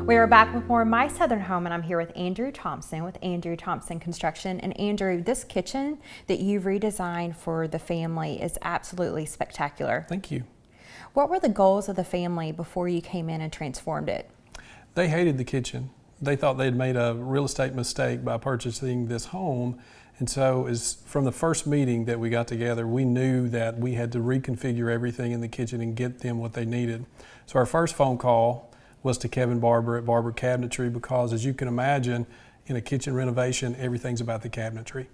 We are back with more of My Southern Home, and I'm here with Andrew Thompson with Andrew Thompson Construction. And Andrew, this kitchen that you've redesigned for the family is absolutely spectacular. Thank you. What were the goals of the family before you came in and transformed it? They hated the kitchen. They thought they'd made a real estate mistake by purchasing this home. And so from the first meeting that we got together, we knew that we had to reconfigure everything in the kitchen and get them what they needed. So our first phone call was to Kevin Barber at Barber Cabinetry, because as you can imagine, in a kitchen renovation, everything's about the cabinetry.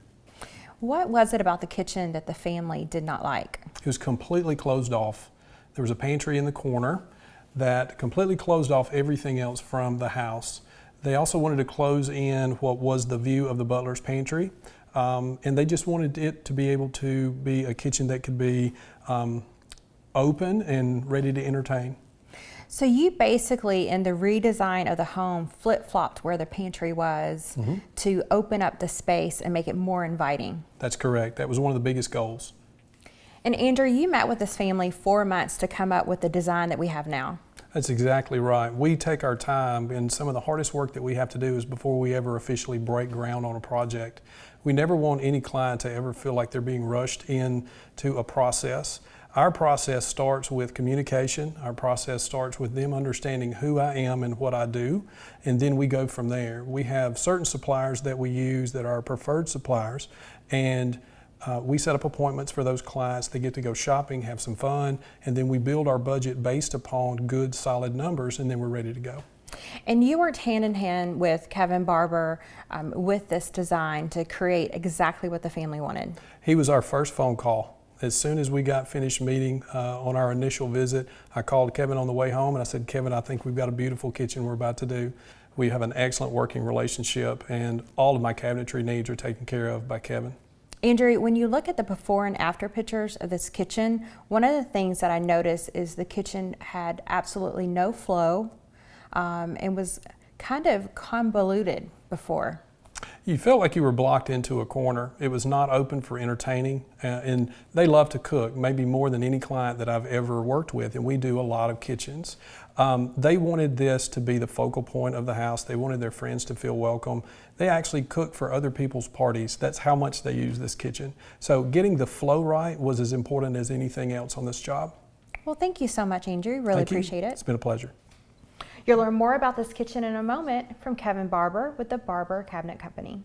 What was it about the kitchen that the family did not like? It was completely closed off. There was a pantry in the corner that completely closed off everything else from the house. They also wanted to close in what was the view of the butler's pantry, and they just wanted it to be able to be a kitchen that could be open and ready to entertain. So you basically, in the redesign of the home, flip-flopped where the pantry was to open up the space and make it more inviting. That's correct. That was one of the biggest goals. And Andrew, you met with this family 4 months to come up with the design that we have now. That's exactly right. We take our time, and some of the hardest work that we have to do is before we ever officially break ground on a project. We never want any client to ever feel like they're being rushed into a process. Our process starts with communication. Our process starts with them understanding who I am and what I do, and then we go from there. We have certain suppliers that we use that are preferred suppliers, and we set up appointments for those clients. They get to go shopping, have some fun, and then we build our budget based upon good, solid numbers, and then we're ready to go. And you worked hand in hand with Kevin Barber with this design to create exactly what the family wanted. He was our first phone call. As soon as we got finished meeting on our initial visit, I called Kevin on the way home and I said, Kevin, I think we've got a beautiful kitchen we're about to do. We have an excellent working relationship, and all of my cabinetry needs are taken care of by Kevin. Andrew, when you look at the before and after pictures of this kitchen, one of the things that I noticed is the kitchen had absolutely no flow and was kind of convoluted before. You felt like you were blocked into a corner. It was not open for entertaining, and they love to cook, maybe more than any client that I've ever worked with, and we do a lot of kitchens. They wanted this to be the focal point of the house. They wanted their friends to feel welcome. They actually cook for other people's parties. That's how much they use this kitchen. So getting the flow right was as important as anything else on this job. Well, thank you so much, Andrew. Really appreciate it. It's been a pleasure. You'll learn more about this kitchen in a moment from Kevin Barber with the Barber Cabinet Company.